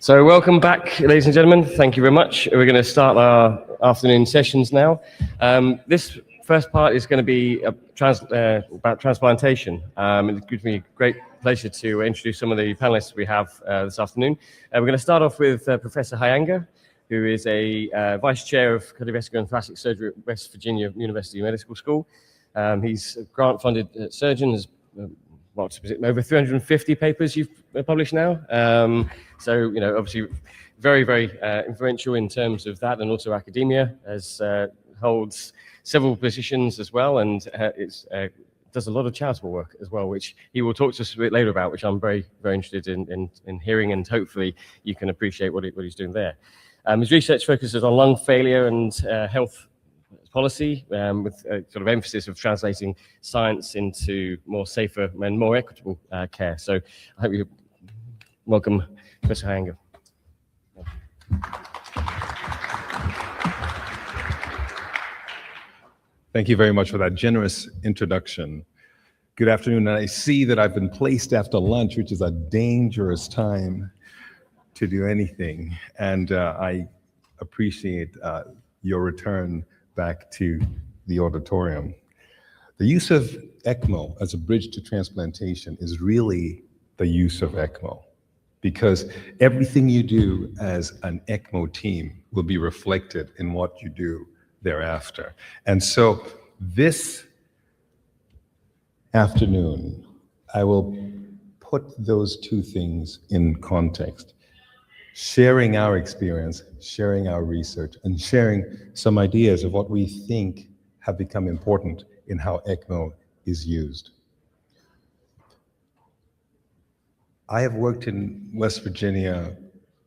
So welcome back, ladies and gentlemen. Thank you very much. We're going to start our afternoon sessions now. This first part is going to be about transplantation. It gives me great pleasure to introduce some of the panelists we have this afternoon. We're going to start off with Professor Hayanga, who is a Vice Chair of Cardiovascular and Thoracic Surgery at West Virginia University Medical School. He's a grant-funded surgeon, has over 350 papers you've published now. So, obviously very, very influential in terms of that, and also academia, as holds several positions as well, and does a lot of charitable work as well, which he will talk to us a bit later about, which I'm very, very interested in hearing, and hopefully you can appreciate what he's doing there. His research focuses on lung failure and health policy, with sort of emphasis of translating science into more safer and more equitable care. So I hope you welcome Professor Hayanga. Thank you very much for that generous introduction. Good afternoon, and I see that I've been placed after lunch, which is a dangerous time to do anything, and I appreciate your return back to the auditorium. The use of ECMO as a bridge to transplantation is really the use of ECMO, because everything you do as an ECMO team will be reflected in what you do thereafter. And so this afternoon, I will put those two things in context, sharing our experience, sharing our research, and sharing some ideas of what we think have become important in how ECMO is used. I have worked in West Virginia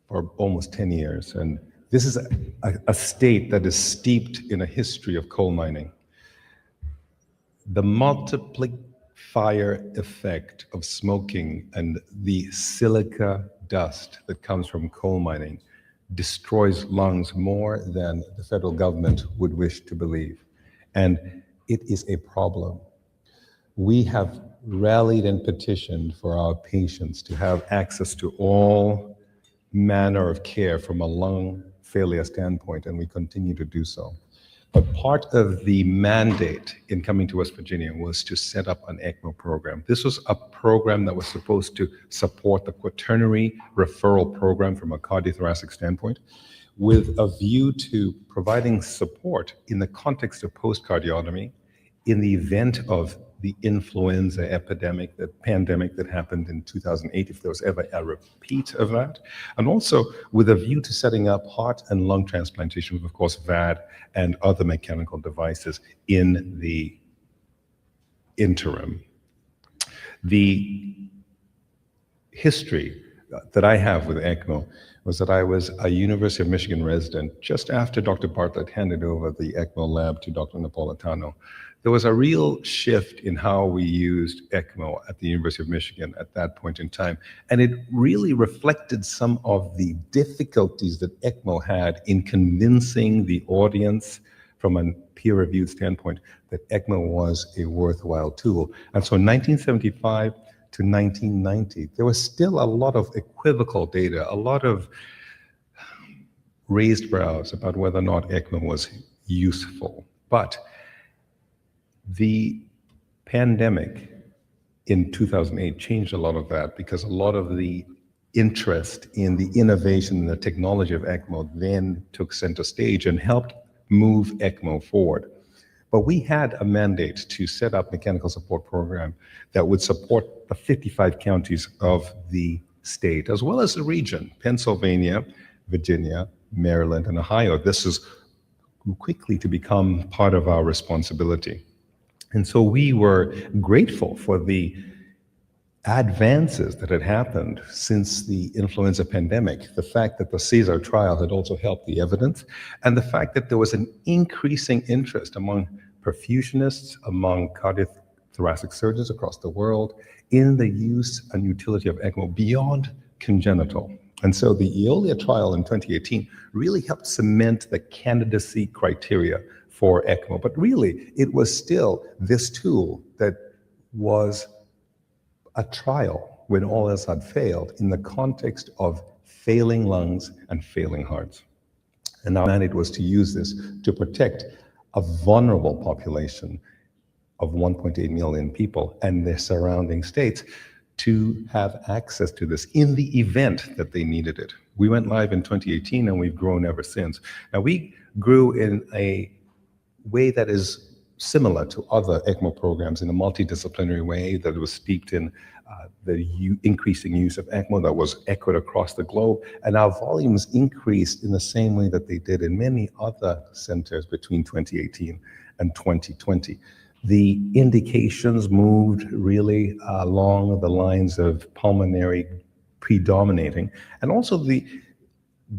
for almost 10 years, and this is a state that is steeped in a history of coal mining. The multiplier effect of smoking and the silica dust that comes from coal mining destroys lungs more than the federal government would wish to believe. And it is a problem. We have rallied and petitioned for our patients to have access to all manner of care from a lung failure standpoint, and we continue to do so. But part of the mandate in coming to West Virginia was to set up an ECMO program. This was a program that was supposed to support the quaternary referral program from a cardiothoracic standpoint, with a view to providing support in the context of post-cardiotomy in the event of the influenza epidemic, the pandemic that happened in 2008, if there was ever a repeat of that, and also with a view to setting up heart and lung transplantation with, of course, VAD and other mechanical devices in the interim. The history that I have with ECMO was that I was a University of Michigan resident just after Dr. Bartlett handed over the ECMO lab to Dr. Napolitano. There was a real shift in how we used ECMO at the University of Michigan at that point in time, and it really reflected some of the difficulties that ECMO had in convincing the audience from a peer-reviewed standpoint that ECMO was a worthwhile tool. And so in 1975 to 1990, there was still a lot of equivocal data, a lot of raised brows about whether or not ECMO was useful. But the pandemic in 2008 changed a lot of that, because a lot of the interest in the innovation and the technology of ECMO then took center stage and helped move ECMO forward. But we had a mandate to set up a mechanical support program that would support the 55 counties of the state, as well as the region, Pennsylvania, Virginia, Maryland, and Ohio. This is quickly to become part of our responsibility. And so we were grateful for the advances that had happened since the influenza pandemic, the fact that the CESAR trial had also helped the evidence, and the fact that there was an increasing interest among perfusionists, among cardiothoracic surgeons across the world in the use and utility of ECMO beyond congenital. And so the Eolia trial in 2018 really helped cement the candidacy criteria for ECMO. But really, it was still this tool that was a trial when all else had failed in the context of failing lungs, and failing hearts. And our mandate was to use this to protect a vulnerable population of 1.8 million people and their surrounding states to have access to this in the event that they needed it. We went live in 2018 and we've grown ever since. Now, we grew in a way that is similar to other ECMO programs in a multidisciplinary way that was steeped in the increasing use of ECMO that was echoed across the globe. And our volumes increased in the same way that they did in many other centers between 2018 and 2020. The indications moved really along the lines of pulmonary predominating, and also the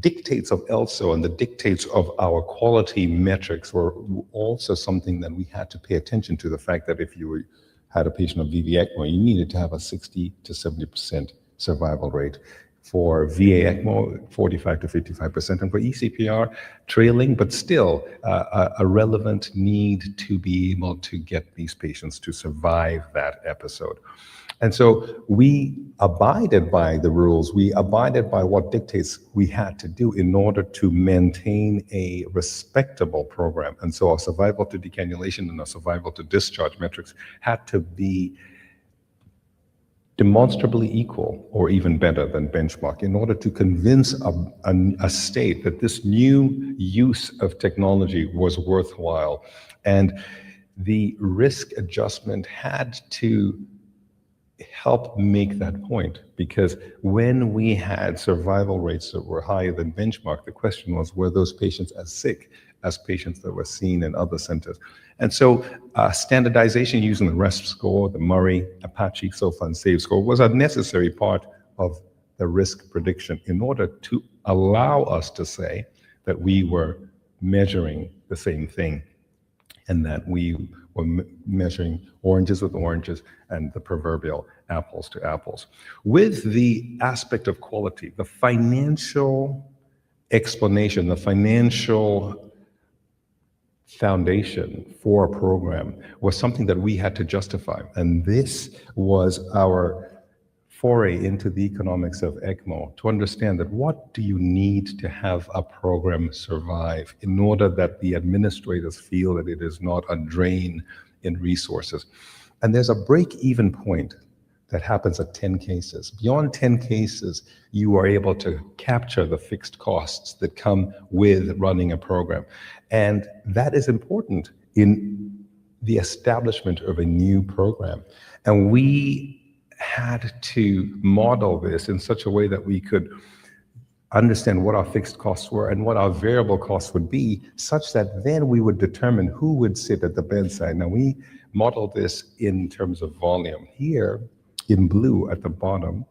dictates of ELSO and the dictates of our quality metrics were also something that we had to pay attention to. The fact that if you had a patient of VV ECMO, you needed to have a 60 to 70% survival rate. For VA ECMO, 45 to 55%, and for ECPR, trailing, but still a relevant need to be able to get these patients to survive that episode. And so we abided by the rules. We abided by what dictates we had to do in order to maintain a respectable program. And so our survival to decannulation and our survival to discharge metrics had to be demonstrably equal or even better than benchmark in order to convince a state that this new use of technology was worthwhile. And the risk adjustment had to help make that point, because when we had survival rates that were higher than benchmark, the question was, were those patients as sick as patients that were seen in other centers? And so standardization using the RESP score, the Murray, Apache, SOFA, and SAVE score was a necessary part of the risk prediction in order to allow us to say that we were measuring the same thing and that we were measuring oranges with oranges and the proverbial apples to apples. With the aspect of quality, the financial explanation, the financial foundation for a program was something that we had to justify. And this was our foray into the economics of ECMO, to understand that what do you need to have a program survive in order that the administrators feel that it is not a drain in resources. And there's a break-even point that happens at 10 cases. Beyond 10 cases, you are able to capture the fixed costs that come with running a program. And that is important in the establishment of a new program. And we had to model this in such a way that we could understand what our fixed costs were and what our variable costs would be, such that then we would determine who would sit at the bedside. Now, we modeled this in terms of volume. Here, in blue at the bottom,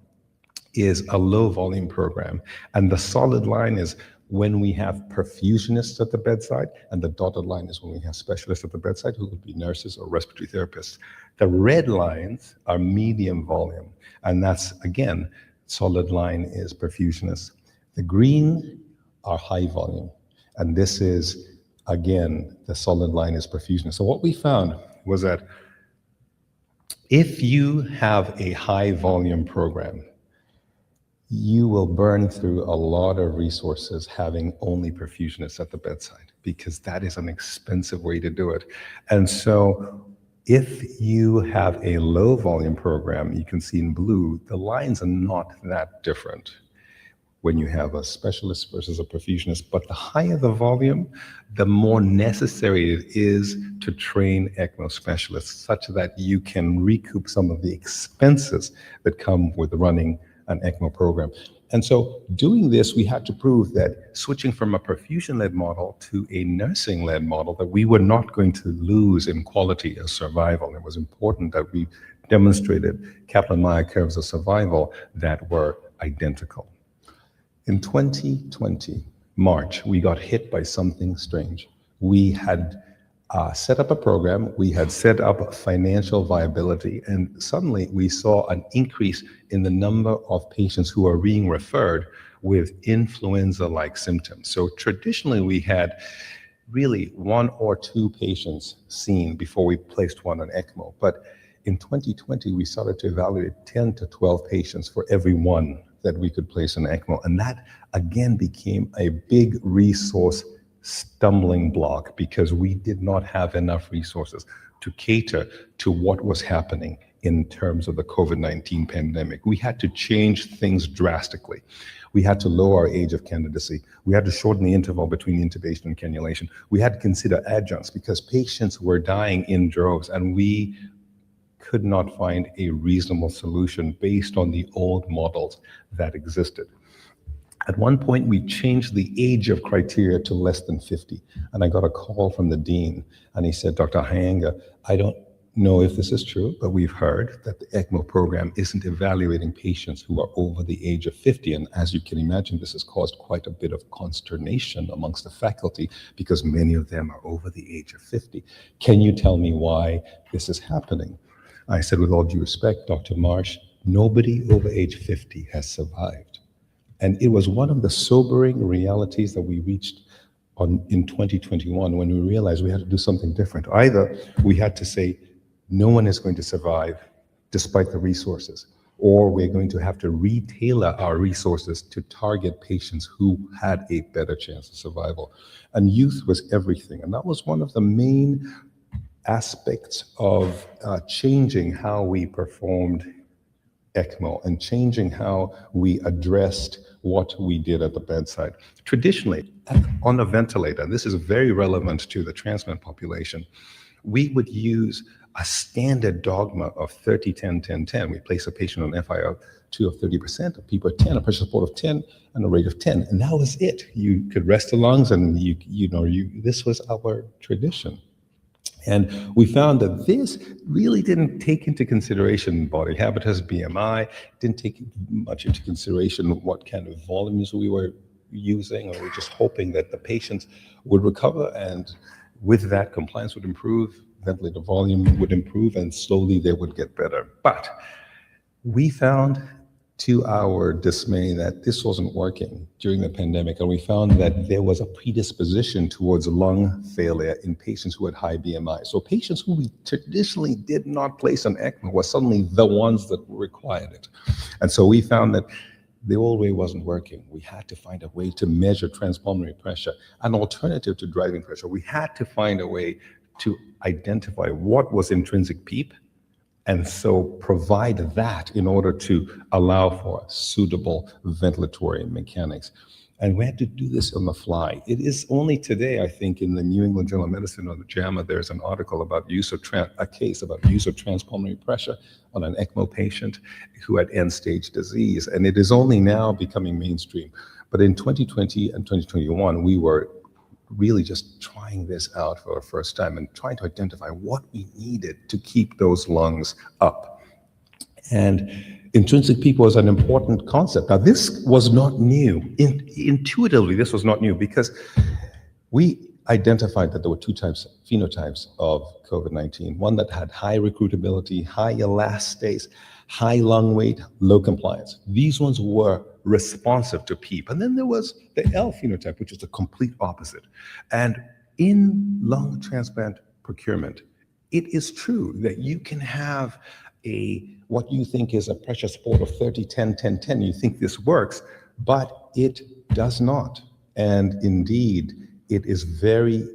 is a low volume program. And the solid line is when we have perfusionists at the bedside, and the dotted line is when we have specialists at the bedside, who could be nurses or respiratory therapists. The red lines are medium volume, and that's, again, solid line is perfusionists. The green are high volume, and this is, again, the solid line is perfusionists. So what we found was that if you have a high volume program, you will burn through a lot of resources having only perfusionists at the bedside, because that is an expensive way to do it. And so if you have a low volume program, you can see in blue, the lines are not that different when you have a specialist versus a perfusionist. But the higher the volume, the more necessary it is to train ECMO specialists such that you can recoup some of the expenses that come with running an ECMO program. And so doing this, we had to prove that switching from a perfusion-led model to a nursing-led model, that we were not going to lose in quality of survival. It was important that we demonstrated Kaplan-Meier curves of survival that were identical. In 2020, March, we got hit by something strange. We had set up a program, we had set up financial viability, and suddenly we saw an increase in the number of patients who are being referred with influenza-like symptoms. So traditionally we had really 1 or 2 patients seen before we placed one on ECMO. But in 2020, we started to evaluate 10 to 12 patients for every one that we could place an ECMO. And that again became a big resource stumbling block because we did not have enough resources to cater to what was happening in terms of the COVID-19 pandemic. We had to change things drastically. We had to lower our age of candidacy. We had to shorten the interval between intubation and cannulation. We had to consider adjuncts because patients were dying in droves, and we could not find a reasonable solution based on the old models that existed. At one point, we changed the age of criteria to less than 50. And I got a call from the dean, and he said, Dr. Hayanga, I don't know if this is true, but we've heard that the ECMO program isn't evaluating patients who are over the age of 50. And as you can imagine, this has caused quite a bit of consternation amongst the faculty because many of them are over the age of 50. Can you tell me why this is happening? I said, with all due respect, Dr. Marsh, nobody over age 50 has survived. And it was one of the sobering realities that we reached in 2021 when we realized we had to do something different. Either we had to say, no one is going to survive despite the resources, or we're going to have to retailer our resources to target patients who had a better chance of survival. And youth was everything. And that was one of the main aspects of changing how we performed ECMO and changing how we addressed what we did at the bedside. Traditionally, on a ventilator, and this is very relevant to the transplant population, we would use a standard dogma of 30-10-10-10. We place a patient on FiO2 of 30%, a people at 10, a pressure support of 10, and a rate of 10. And that was it. You could rest the lungs, and this was our tradition. And we found that this really didn't take into consideration body habitus, BMI, didn't take much into consideration what kind of volumes we were using, or we were just hoping that the patients would recover, and with that, compliance would improve, ventilator volume would improve, and slowly they would get better. But we found, to our dismay, that this wasn't working during the pandemic, and we found that there was a predisposition towards lung failure in patients who had high BMI. So patients who we traditionally did not place on ECMO were suddenly the ones that required it. And so we found that the old way wasn't working. We had to find a way to measure transpulmonary pressure, an alternative to driving pressure. We had to find a way to identify what was intrinsic PEEP, and so provide that in order to allow for suitable ventilatory mechanics. And we had to do this on the fly. It is only today, I think, in the New England Journal of Medicine or the JAMA, there's an article about a case about use of transpulmonary pressure on an ECMO patient who had end-stage disease. And it is only now becoming mainstream. But in 2020 and 2021, we were really just trying this out for the first time and trying to identify what we needed to keep those lungs up. And intrinsic PEEP was an important concept. Now, this was not new. Intuitively, this was not new because we identified that there were two phenotypes of COVID-19, one that had high recruitability, high elastase, high lung weight, low compliance. These ones were responsive to PEEP. And then there was the L phenotype, which is the complete opposite. And in lung transplant procurement, it is true that you can have what you think is a pressure support of 30-10-10-10. You think this works, but it does not. And indeed, it is very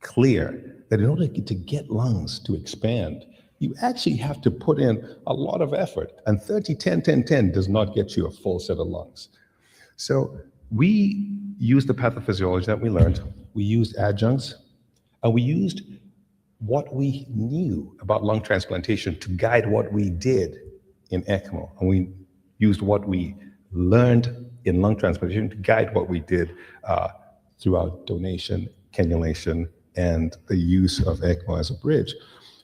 clear that in order to get lungs to expand, you actually have to put in a lot of effort, and 30-10-10-10 does not get you a full set of lungs. So we used the pathophysiology that we learned, we used adjuncts, and we used what we knew about lung transplantation to guide what we did in ECMO. And we used what we learned in lung transplantation to guide what we did throughout donation, cannulation, and the use of ECMO as a bridge,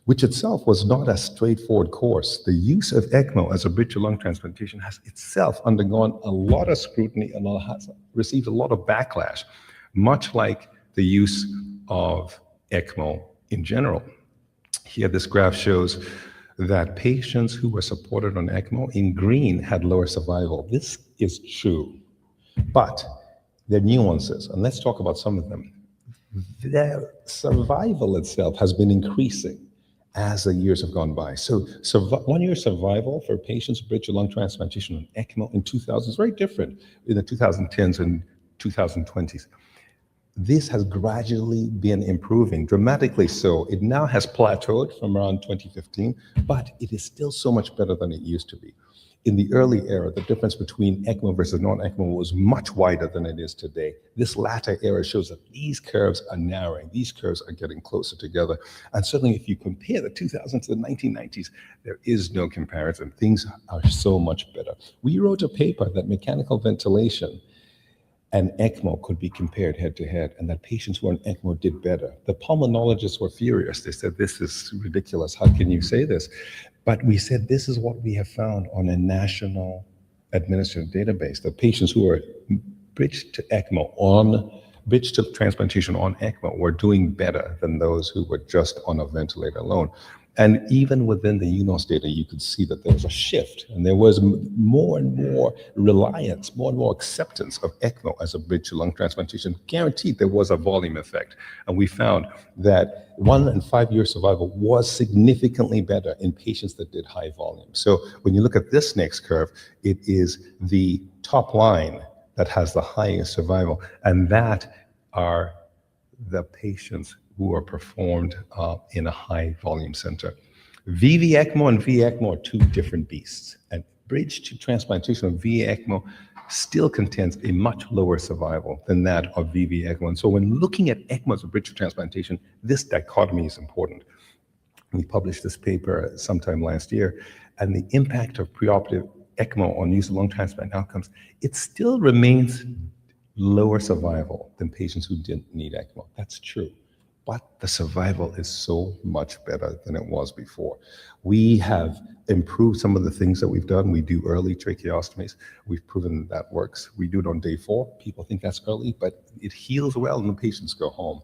which itself was not a straightforward course. The use of ECMO as a bridge to lung transplantation has itself undergone a lot of scrutiny and has received a lot of backlash, much like the use of ECMO in general. Here, this graph shows that patients who were supported on ECMO in green had lower survival. This is true, but there are nuances, and let's talk about some of them. Their survival itself has been increasing as the years have gone by. So 1 year survival for patients with bridge to lung transplantation on ECMO in 2000 is very different in the 2010s and 2020s. This has gradually been improving, dramatically so. It now has plateaued from around 2015, but it is still so much better than it used to be. In the early era, the difference between ECMO versus non-ECMO was much wider than it is today. This latter era shows that these curves are narrowing. These curves are getting closer together. And certainly if you compare the 2000s to the 1990s, there is no comparison. Things are so much better. We wrote a paper that mechanical ventilation and ECMO could be compared head to head, and that patients who were on ECMO did better. The pulmonologists were furious. They said, this is ridiculous. How can you say this? But we said, this is what we have found on a national administrative database. The patients who are bridged to ECMO bridged to transplantation on ECMO were doing better than those who were just on a ventilator alone. And even within the UNOS data, you could see that there was a shift, and there was more and more reliance, more and more acceptance of ECMO as a bridge to lung transplantation. Guaranteed there was a volume effect. And we found that 1 and 5 year survival was significantly better in patients that did high volume. So when you look at this next curve, it is the top line that has the highest survival, and that are the patients who are performed in a high volume center. VV ECMO and V ECMO are two different beasts, and bridge to transplantation of V ECMO still contains a much lower survival than that of VV ECMO. And so when looking at ECMO as a bridge to transplantation, this dichotomy is important. We published this paper sometime last year, and the impact of preoperative ECMO on use of lung transplant outcomes, it still remains lower survival than patients who didn't need ECMO. That's true. But the survival is so much better than it was before. We have improved some of the things that we've done. We do early tracheostomies. We've proven that works. We do it on day 4. People think that's early, but it heals well and the patients go home.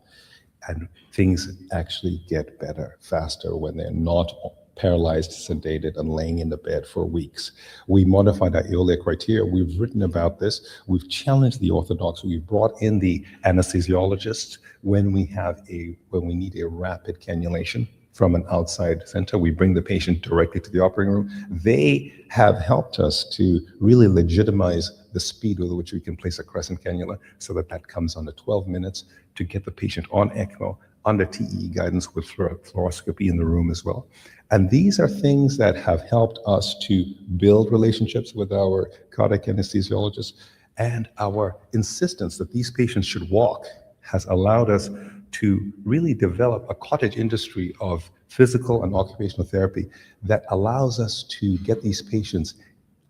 And things actually get better faster when they're not paralyzed, sedated, and laying in the bed for weeks. We modified our EOLIA criteria. We've written about this. We've challenged the orthodox. We've brought in the anesthesiologists when we need a rapid cannulation from an outside center. We bring the patient directly to the operating room. They have helped us to really legitimize the speed with which we can place a crescent cannula, so that comes under 12 minutes to get the patient on ECMO, under TEE guidance with fluoroscopy in the room as well. And these are things that have helped us to build relationships with our cardiac anesthesiologists, and our insistence that these patients should walk has allowed us to really develop a cottage industry of physical and occupational therapy that allows us to get these patients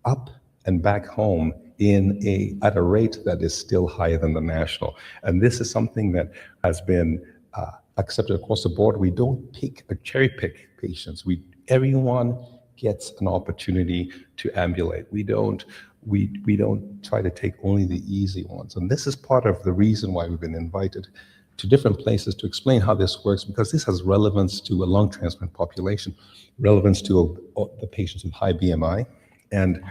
up and back home at a rate that is still higher than the national. And this is something that has been accepted across the board. We don't cherry pick patients. Everyone gets an opportunity to ambulate. We don't try to take only the easy ones. And this is part of the reason why we've been invited to different places to explain how this works, because this has relevance to a lung transplant population, relevance to the patients with high BMI, and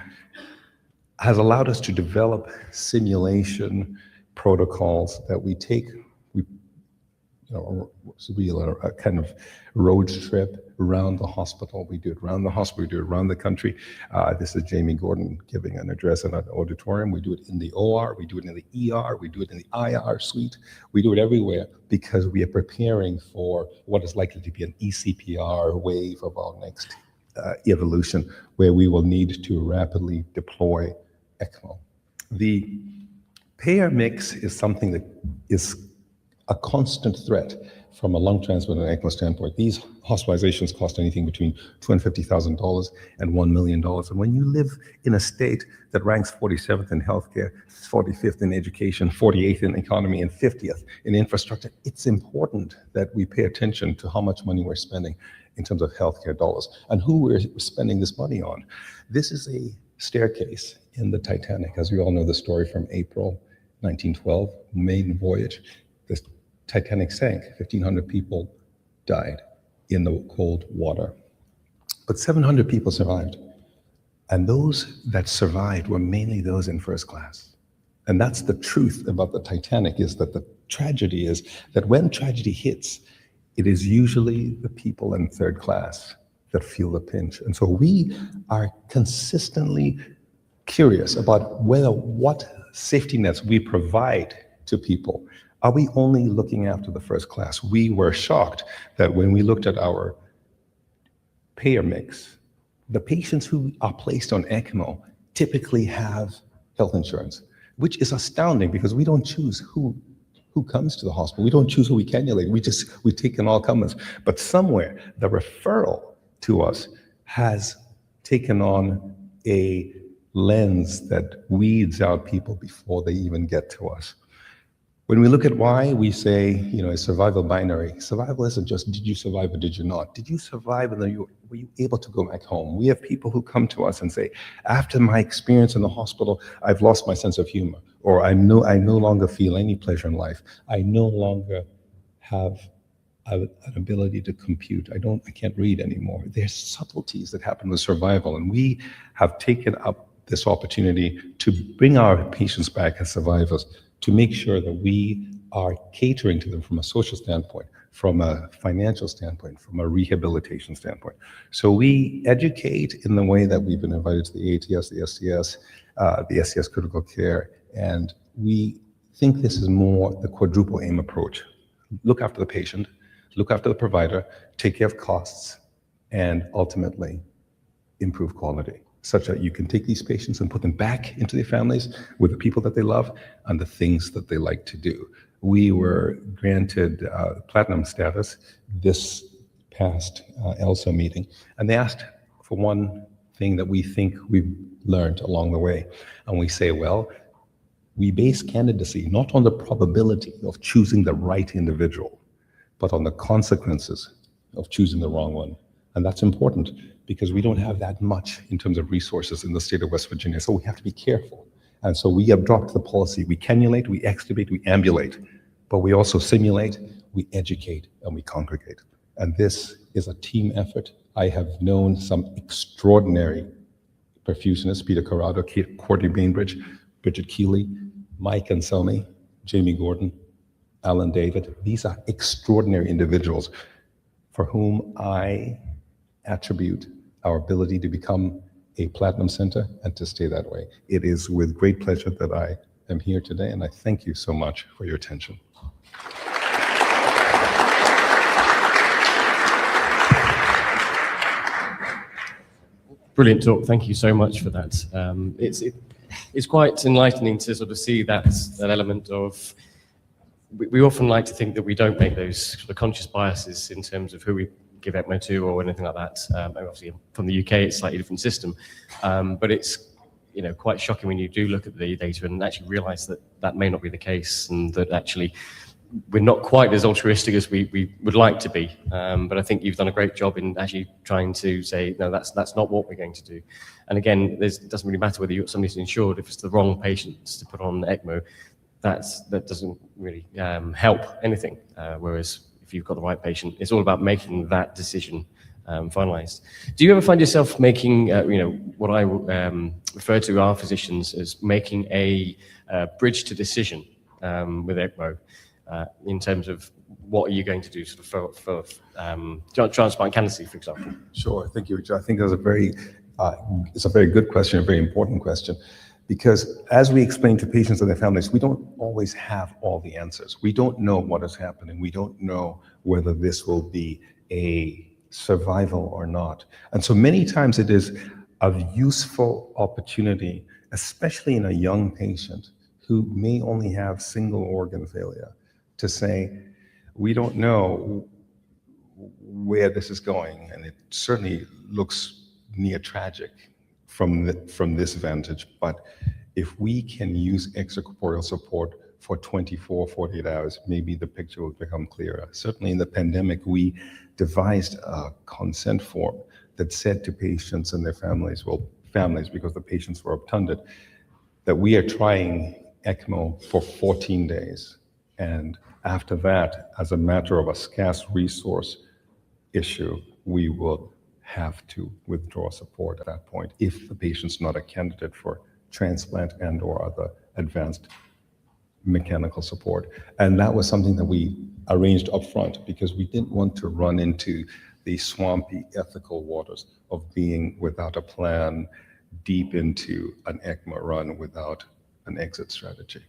has allowed us to develop simulation protocols that we take. A kind of road trip around the hospital. We do it around the hospital, we do it around the country. This is Jamie Gordon giving an address in an auditorium. We do it in the OR, we do it in the ER, we do it in the IR suite. We do it everywhere because we are preparing for what is likely to be an ECPR wave of our next evolution, where we will need to rapidly deploy ECMO. The payer mix is something that is a constant threat from a lung transplant and ECMO standpoint. These hospitalizations cost anything between $250,000 and $1 million. And when you live in a state that ranks 47th in healthcare, 45th in education, 48th in economy, and 50th in infrastructure, it's important that we pay attention to how much money we're spending in terms of healthcare dollars and who we're spending this money on. This is a staircase in the Titanic. As we all know the story from April 1912, maiden voyage. The Titanic sank. 1,500 people died in the cold water, but 700 people survived. And those that survived were mainly those in first class. And that's the truth about the Titanic, is that the tragedy is that when tragedy hits, it is usually the people in third class that feel the pinch. And so we are consistently curious about what safety nets we provide to people. Are we only looking after the first class? We were shocked that when we looked at our payer mix, the patients who are placed on ECMO typically have health insurance, which is astounding because we don't choose who comes to the hospital. We don't choose who we cannulate. We take in all comers. But somewhere, the referral to us has taken on a lens that weeds out people before they even get to us. When we look at why, we say, a survival binary. Survival isn't just did you survive or did you not? Did you survive and then were you able to go back home? We have people who come to us and say, after my experience in the hospital, I've lost my sense of humor, or I no longer feel any pleasure in life. I no longer have an ability to compute. I can't read anymore. There's subtleties that happen with survival, and we have taken up this opportunity to bring our patients back as survivors, to make sure that we are catering to them from a social standpoint, from a financial standpoint, from a rehabilitation standpoint. So we educate in the way that we've been invited to the ATS, the SCS, the SCS critical care, and we think this is more the quadruple aim approach. Look after the patient, look after the provider, take care of costs, and ultimately improve quality, such that you can take these patients and put them back into their families with the people that they love and the things that they like to do. We were granted platinum status this past ELSA meeting, and they asked for one thing that we think we've learned along the way. And we say, well, we base candidacy not on the probability of choosing the right individual, but on the consequences of choosing the wrong one. And that's important because we don't have that much in terms of resources in the state of West Virginia, so we have to be careful. And so we have dropped the policy. We cannulate, we extubate, we ambulate, but we also simulate, we educate, and we congregate. And this is a team effort. I have known some extraordinary perfusionists, Peter Corrado, Courtney Bainbridge, Bridget Keeley, Mike Anselmi, Jamie Gordon, Alan David. These are extraordinary individuals for whom I attribute our ability to become a platinum center and to stay that way. It is with great pleasure that I am here today, and I thank you so much for your attention. Brilliant talk. Thank you so much for that. It's quite enlightening to sort of see that element of, we often like to think that we don't make those sort of conscious biases in terms of who we give ECMO to or anything like that. Obviously, from the UK, it's a slightly different system, but it's quite shocking when you do look at the data and actually realise that that may not be the case, and that actually we're not quite as altruistic as we would like to be. But I think you've done a great job in actually trying to say, no, that's not what we're going to do. And again, it doesn't really matter whether somebody's insured. If it's the wrong patients to put on ECMO, that doesn't really help anything. Whereas if you've got the right patient, it's all about making that decision finalized. Do you ever find yourself making, what I refer to our physicians as making a bridge to decision with ECMO in terms of what are you going to do sort of for transplant candidacy, for example? Sure, thank you, Richard. I think that's it's a very good question, a very important question. Because as we explain to patients and their families, we don't always have all the answers. We don't know what is happening. We don't know whether this will be a survival or not. And so many times it is a useful opportunity, especially in a young patient who may only have single organ failure, to say, we don't know where this is going, and it certainly looks near tragic from this vantage, but if we can use extracorporeal support for 24, 48 hours, maybe the picture will become clearer. Certainly in the pandemic, we devised a consent form that said to patients and their families because the patients were obtunded, that we are trying ECMO for 14 days. And after that, as a matter of a scarce resource issue, we will have to withdraw support at that point if the patient's not a candidate for transplant and or other advanced mechanical support. And that was something that we arranged up front because we didn't want to run into the swampy ethical waters of being without a plan deep into an ECMO run without an exit strategy.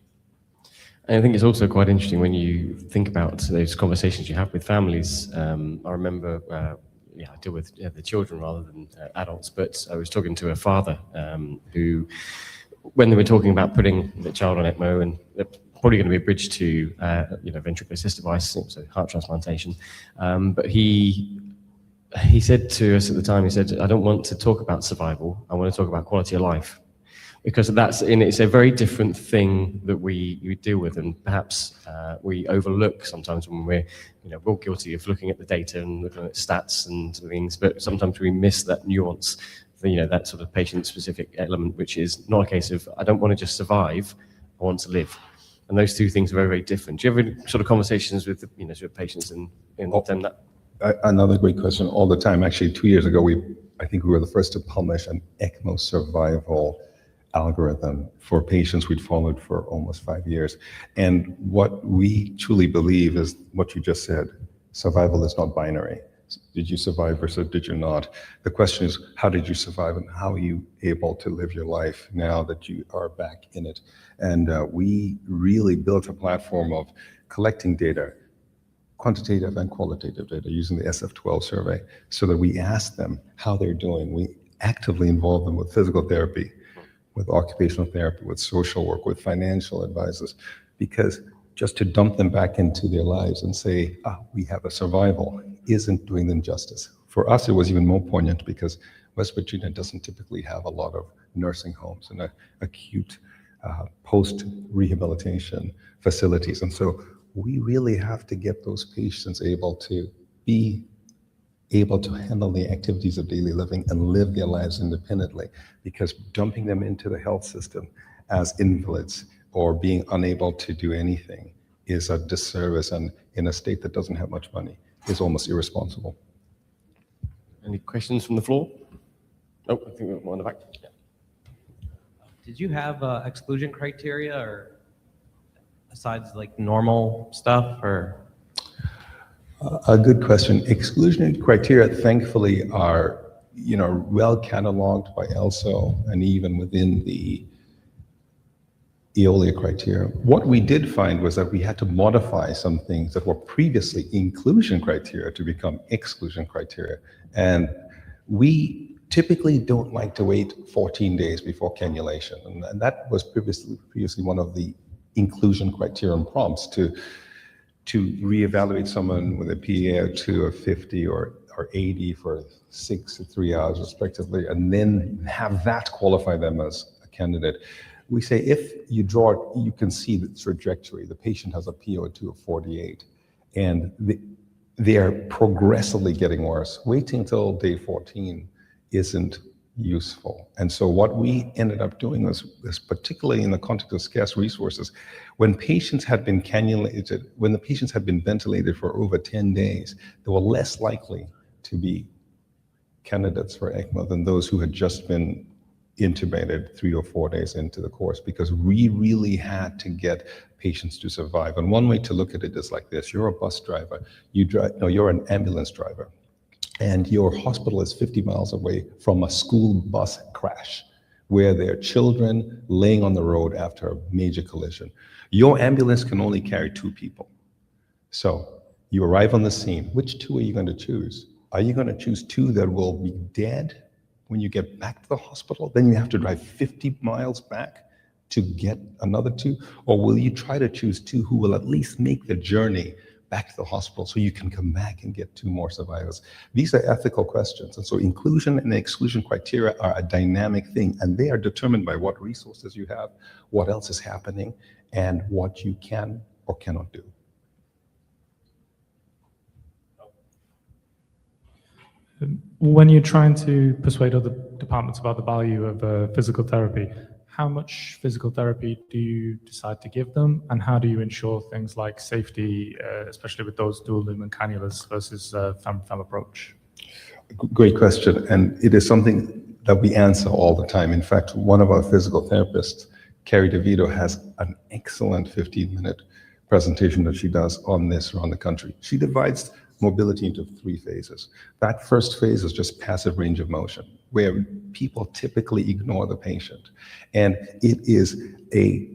And I think it's also quite interesting when you think about those conversations you have with families. I remember, I deal with the children rather than adults, but I was talking to a father who, when they were talking about putting the child on ECMO, and they're probably going to be a bridge to ventricular assist device, so heart transplantation, but he said to us at the time, he said, I don't want to talk about survival, I want to talk about quality of life. Because it's a very different thing that we deal with, and perhaps we overlook sometimes when we're all guilty of looking at the data and looking at stats and things, but sometimes we miss that nuance, that sort of patient-specific element, which is not a case of, I don't want to just survive, I want to live. And those two things are very, very different. Do you have any sort of conversations with sort of patients in them that? Another great question all the time. Actually, 2 years ago, I think we were the first to publish an ECMO survival algorithm for patients we'd followed for almost 5 years. And what we truly believe is what you just said, survival is not binary. Did you survive versus did you not? The question is, how did you survive and how are you able to live your life now that you are back in it? And we really built a platform of collecting data, quantitative and qualitative data, using the SF12 survey, so that we ask them how they're doing. We actively involve them with physical therapy, with occupational therapy, with social work, with financial advisors, because just to dump them back into their lives and say, we have a survival, isn't doing them justice. For us, it was even more poignant because West Virginia doesn't typically have a lot of nursing homes and acute post-rehabilitation facilities. And so we really have to get those patients able to handle the activities of daily living and live their lives independently, because dumping them into the health system as invalids or being unable to do anything is a disservice, and in a state that doesn't have much money is almost irresponsible. Any questions from the floor? Oh, I think we have one in the back. Yeah. Did you have exclusion criteria, or besides like normal stuff, or? A good question. Exclusion criteria, thankfully, are well cataloged by ELSO and even within the EOLIA criteria. What we did find was that we had to modify some things that were previously inclusion criteria to become exclusion criteria. And we typically don't like to wait 14 days before cannulation. And that was previously one of the inclusion criterion prompts to reevaluate someone with a PaO2 of 50 or 80 for 6 to 3 hours respectively, and then have that qualify them as a candidate. We say if you draw it, you can see the trajectory. The patient has a PaO2 of 48, and they are progressively getting worse. Waiting till day 14 isn't useful. And so what we ended up doing was particularly in the context of scarce resources, when patients had been cannulated, when the patients had been ventilated for over 10 days, they were less likely to be candidates for ECMO than those who had just been intubated 3 or 4 days into the course, because we really had to get patients to survive. And one way to look at it is like this: you're a bus driver, you're an ambulance driver, and your hospital is 50 miles away from a school bus crash where there are children laying on the road after a major collision. Your ambulance can only carry 2 people. So you arrive on the scene. Which 2 are you going to choose? Are you going to choose 2 that will be dead when you get back to the hospital? Then you have to drive 50 miles back to get another 2? Or will you try to choose 2 who will at least make the journey back to the hospital so you can come back and get 2 more survivors? These are ethical questions. And so inclusion and exclusion criteria are a dynamic thing, and they are determined by what resources you have, what else is happening, and what you can or cannot do. When you're trying to persuade other departments about the value of physical therapy, how much physical therapy do you decide to give them, and how do you ensure things like safety, especially with those dual lumen cannulas versus fem-fem approach? Great question, and it is something that we answer all the time. In fact, one of our physical therapists Carrie DeVito has an excellent 15-minute presentation that she does on this around the country. She divides mobility into 3 phases. That first phase is just passive range of motion, where people typically ignore the patient. And it is a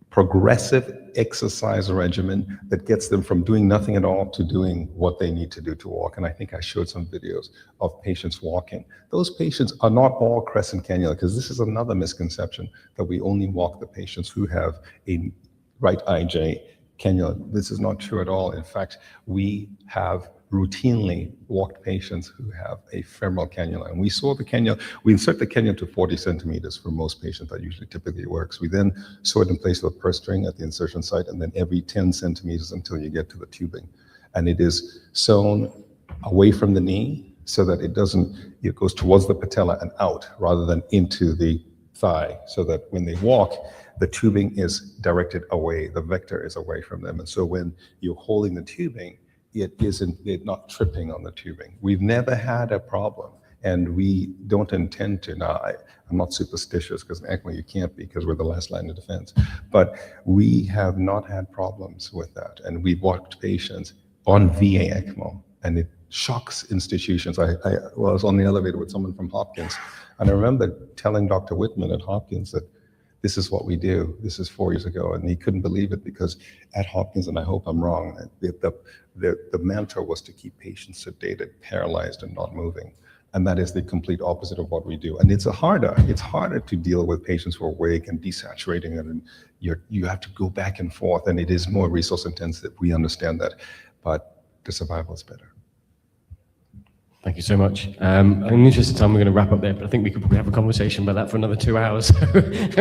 progressive exercise regimen that gets them from doing nothing at all to doing what they need to do to walk. And I think I showed some videos of patients walking. Those patients are not all crescent cannula, because this is another misconception, that we only walk the patients who have a right IJ cannula. This is not true at all. In fact, we have routinely walked patients who have a femoral cannula. And we saw the cannula, we insert the cannula to 40 centimeters for most patients. That usually typically works. We then sew it in place with a purse string at the insertion site, and then every 10 centimeters until you get to the tubing. And it is sewn away from the knee so that it goes towards the patella and out rather than into the thigh, so that when they walk, the tubing is directed away, the vector is away from them. And so when you're holding the tubing, they're not tripping on the tubing. We've never had a problem, and we don't intend to. Now, I'm not superstitious, because in ECMO you can't be, because we're the last line of defense. But we have not had problems with that. And we've walked patients on VA ECMO, and it shocks institutions. I was on the elevator with someone from Hopkins, and I remember telling Dr. Whitman at Hopkins that this is what we do. This is 4 years ago, and he couldn't believe it, because at Hopkins, and I hope I'm wrong, the mantra was to keep patients sedated, paralyzed, and not moving. And that is the complete opposite of what we do. And it's harder to deal with patients who are awake and desaturating, and you have to go back and forth, and it is more resource intensive. We understand that, but the survival is better. Thank you so much. In the interest of time, we're going to wrap up there, but I think we could probably have a conversation about that for another 2 hours.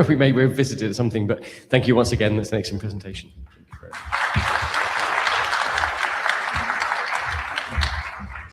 We may revisit it or something, but thank you once again. That's an excellent presentation.